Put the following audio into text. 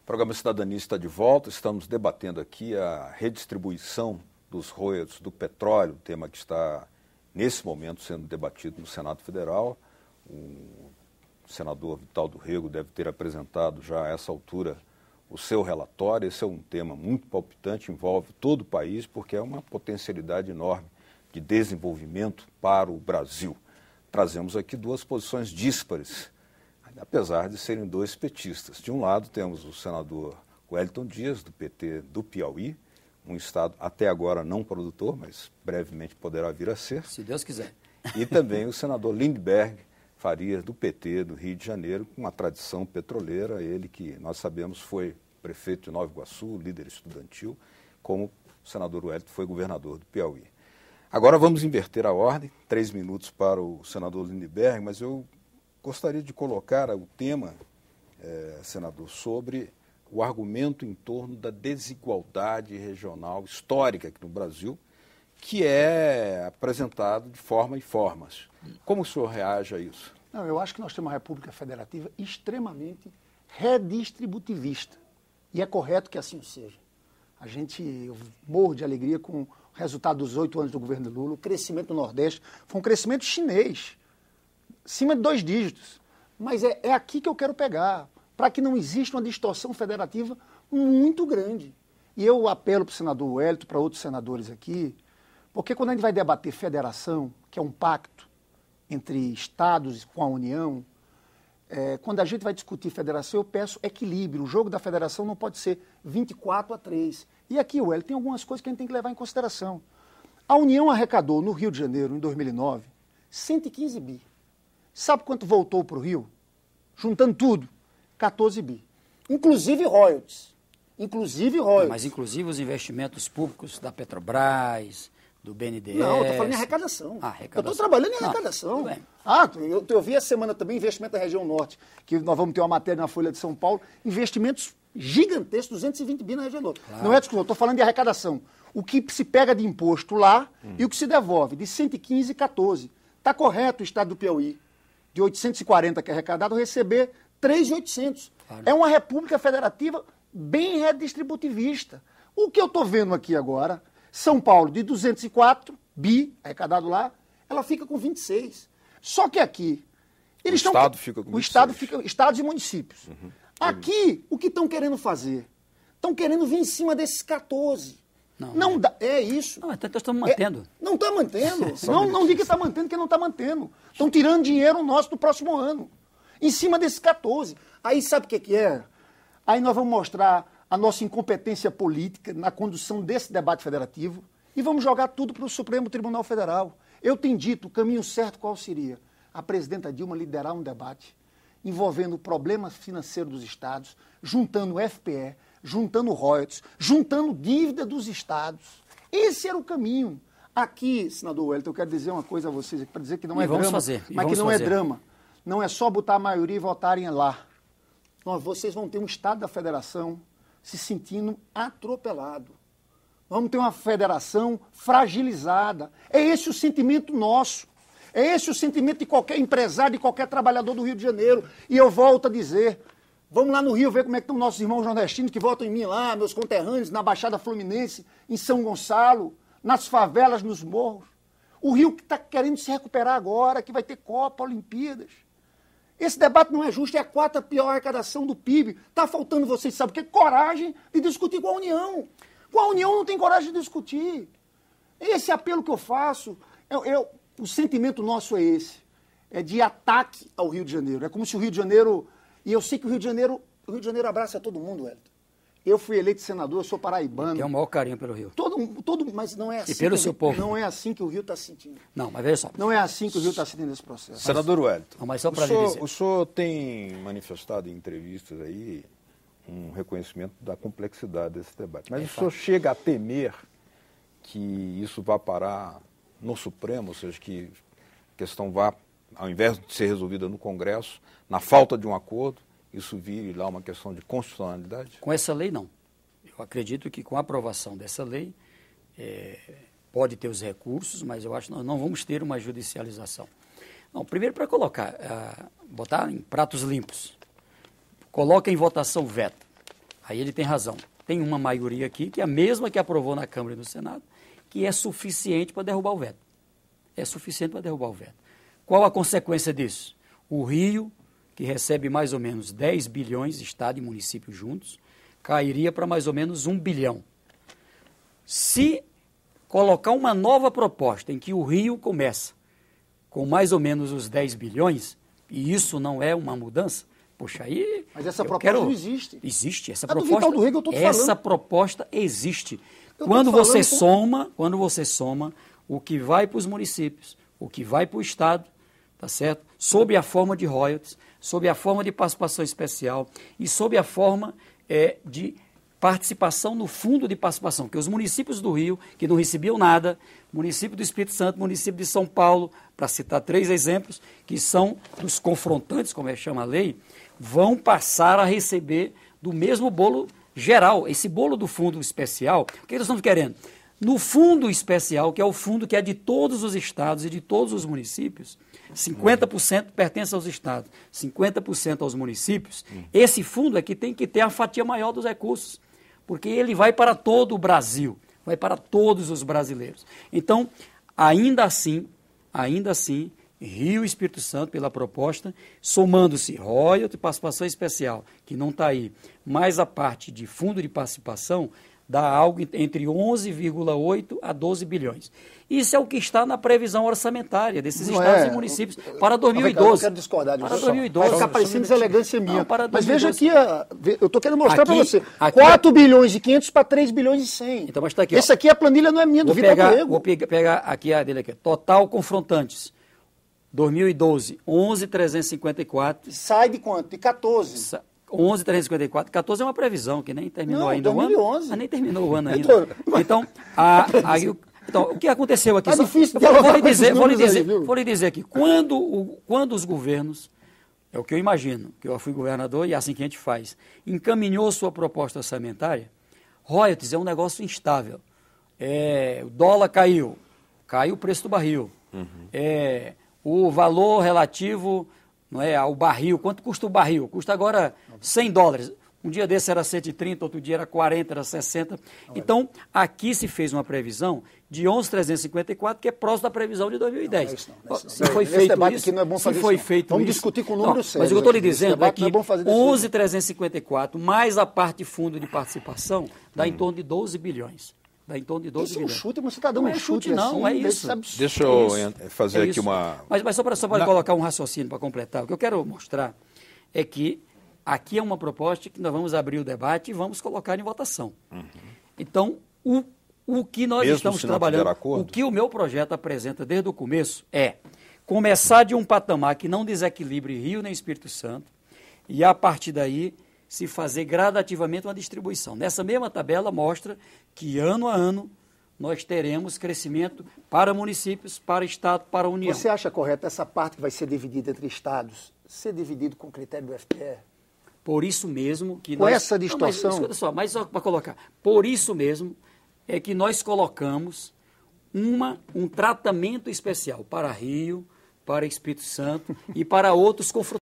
O programa Cidadania está de volta, estamos debatendo aqui a redistribuição dos royalties do petróleo, tema que está, nesse momento, sendo debatido no Senado Federal. O senador Vital do Rego deve ter apresentado já a essa altura o seu relatório. Esse é um tema muito palpitante, envolve todo o país, porque é uma potencialidade enorme de desenvolvimento para o Brasil. Trazemos aqui duas posições díspares, apesar de serem dois petistas. De um lado temos o senador Wellington Dias, do PT do Piauí, um estado até agora não produtor, mas brevemente poderá vir a ser. Se Deus quiser. E também o senador Lindbergh Farias, do PT do Rio de Janeiro, com uma tradição petroleira, ele que nós sabemos foi prefeito de Nova Iguaçu, líder estudantil, como o senador Wellington foi governador do Piauí. Agora vamos inverter a ordem, 3 minutos para o senador Lindbergh, mas eu gostaria de colocar o tema, senador, sobre o argumento em torno da desigualdade regional histórica aqui no Brasil, que é apresentado de forma e formas. Como o senhor reage a isso? Não, eu acho que nós temos uma república federativa extremamente redistributivista. E é correto que assim seja. Eu morro de alegria com o resultado dos 8 anos do governo de Lula. O crescimento do Nordeste foi um crescimento chinês, acima de 2 dígitos. Mas é aqui que eu quero pegar, para que não exista uma distorção federativa muito grande. E eu apelo para o senador Wellington, para outros senadores aqui, porque quando a gente vai debater federação, que é um pacto entre estados com a União, quando a gente vai discutir federação, eu peço equilíbrio. O jogo da federação não pode ser 24-3. E aqui, Wellington, tem algumas coisas que a gente tem que levar em consideração. A União arrecadou no Rio de Janeiro, em 2009, 115 bi. Sabe quanto voltou para o Rio? Juntando tudo, 14 bi. Inclusive royalties. Mas inclusive os investimentos públicos da Petrobras, do BNDES. Não, eu estou falando em arrecadação. Arrecadação. Eu estou trabalhando em arrecadação. Eu vi a semana também investimento da região norte, que nós vamos ter uma matéria na Folha de São Paulo, investimentos gigantescos, 220 bi na região norte. Claro. Não é discussão, eu estou falando de arrecadação. O que se pega de imposto lá e o que se devolve, de 115 e 14. Está correto o estado do Piauí, de 840 que é arrecadado, receber 3.800. Claro. É uma república federativa bem redistributivista. O que eu estou vendo aqui agora, São Paulo de 204 bi arrecadado lá, ela fica com 26. Só que aqui eles estão... Estado fica com 26. O Estado fica... Estados e municípios. Aqui, o que estão querendo fazer? Estão querendo vir em cima desses 14. Não dá. É isso. Não, então estamos mantendo. Não está mantendo. não diga que está mantendo, que não está mantendo. Estão tirando dinheiro nosso do próximo ano. Em cima desses 14. Aí sabe o que é? Aí nós vamos mostrar a nossa incompetência política na condução desse debate federativo e vamos jogar tudo para o Supremo Tribunal Federal. Eu tenho dito o caminho certo qual seria? A presidenta Dilma liderar um debate envolvendo o problema financeiro dos estados, juntando o FPE, juntando royalties, juntando dívida dos estados. Esse era o caminho. Aqui, senador Wellington, eu quero dizer uma coisa a vocês, para dizer que não é drama, mas que não é drama. Não é só botar a maioria e votarem lá. Vocês vão ter um Estado da Federação se sentindo atropelado. Vamos ter uma federação fragilizada. É esse o sentimento nosso. É esse o sentimento de qualquer empresário, de qualquer trabalhador do Rio de Janeiro. E eu volto a dizer, vamos lá no Rio ver como é que estão nossos irmãos nordestinos que votam em mim lá, meus conterrâneos, na Baixada Fluminense, em São Gonçalo, nas favelas, nos morros. O Rio que está querendo se recuperar agora, que vai ter Copa, Olimpíadas. Esse debate não é justo, é a 4ª pior arrecadação do PIB. Está faltando, vocês sabem o que? Coragem de discutir com a União. Com a União não tem coragem de discutir. Esse apelo que eu faço, o sentimento nosso é esse. É de ataque ao Rio de Janeiro. É como se o Rio de Janeiro... E eu sei que o Rio de Janeiro abraça todo mundo, Wellington. Eu fui eleito senador, eu sou paraibano. Tem o maior carinho pelo Rio. Mas não é assim. E pelo seu povo. Não é assim que o Rio está sentindo. Não, mas veja só. Não é assim que o Rio está sentindo esse processo. Senador Wellington, mas só para o senhor tem manifestado em entrevistas aí um reconhecimento da complexidade desse debate. Mas o senhor chega a temer que isso vá parar no Supremo, ou seja, que a questão vá, ao invés de ser resolvida no Congresso, na falta de um acordo, isso vire lá uma questão de constitucionalidade? Com essa lei, não. Eu acredito que com a aprovação dessa lei, pode ter os recursos, mas eu acho que nós não vamos ter uma judicialização. Não, primeiro para botar em pratos limpos. Coloca em votação o veto. Aí ele tem razão. Tem uma maioria aqui, que é a mesma que aprovou na Câmara e no Senado, que é suficiente para derrubar o veto. É suficiente para derrubar o veto. Qual a consequência disso? O Rio, que recebe mais ou menos 10 bilhões, Estado e município juntos, cairia para mais ou menos 1 bilhão. Se colocar uma nova proposta em que o Rio começa com mais ou menos os 10 bilhões, e isso não é uma mudança, poxa, aí... Mas essa proposta não existe. Existe, essa Do proposta... Vital do Rego eu estou te falando. Essa proposta existe. Eu Quando tô você falando quando você soma o que vai para os municípios, o que vai para o Estado, tá certo? Sob a forma de royalties, sob a forma de participação especial e sob a forma de participação no fundo de participação, que os municípios do Rio, que não recebiam nada, município do Espírito Santo, município de São Paulo, para citar 3 exemplos, que são dos confrontantes, como é que chama a lei, vão passar a receber do mesmo bolo geral. Esse bolo do fundo especial, o que nós estamos querendo? No fundo especial, que é o fundo que é de todos os estados e de todos os municípios, 50% pertence aos estados, 50% aos municípios, esse fundo é que tem que ter a fatia maior dos recursos, porque ele vai para todo o Brasil, vai para todos os brasileiros. Então, ainda assim, Rio e Espírito Santo, pela proposta, somando-se royalties e participação especial, que não está aí, mais a parte de fundo de participação, dá algo entre 11,8 a 12 bilhões. Isso é o que está na previsão orçamentária desses estados e municípios para 2012. Eu quero discordar de para você. 2012. Vai ficar parecendo deselegância minha. Não, para mas 2012. veja aqui, eu estou querendo mostrar para você. Aqui, 4 bilhões e 500 para 3 bilhões e 100. Então, mas está aqui. Esse aqui, a planilha não é minha, do Vital do Rego. Vou pegar aqui a dele aqui. Total confrontantes. 2012, 11,354. Sai de quanto? De 14. 11,354. 14 é uma previsão, que nem terminou ainda 2011. o ano. Nem terminou o ano ainda. Então, o que aconteceu aqui? Tá difícil Vou lhe dizer aqui, quando os governos, é o que eu imagino, que eu fui governador e é assim que a gente faz, encaminhou sua proposta orçamentária, royalties é um negócio instável. O dólar caiu o preço do barril. O valor relativo, não é, ao barril, quanto custa o barril? Custa agora $100. Um dia desse era 130, outro dia era 40, era 60. Então, aqui se fez uma previsão de 11,354, que é próximo da previsão de 2010. Se foi feito isso, aqui não é bom fazer vamos discutir com números sérios. Mas o que eu estou lhe dizendo é que é 11,354 mais a parte de fundo de participação dá em torno de 12 bilhões. Dá em torno de 12 bilhões. Isso é um chute, mas você está dando não um chute não, assim, é isso. Deixa eu fazer aqui uma... Mas só para colocar um raciocínio para completar, o que eu quero mostrar é que aqui é uma proposta que nós vamos abrir o debate e vamos colocar em votação. Então, o que nós estamos trabalhando, o que o meu projeto apresenta desde o começo é começar de um patamar que não desequilibre Rio nem Espírito Santo e, a partir daí, se fazer gradativamente uma distribuição. Nessa mesma tabela mostra que, ano a ano, nós teremos crescimento para municípios, para Estado, para a União. Você acha correto essa parte que vai ser dividida entre Estados ser dividido com critério do FPE? Por isso mesmo que com essa distorção... Mas só para colocar, por isso mesmo é que nós colocamos um tratamento especial para Rio, para Espírito Santo e para outros confrontos.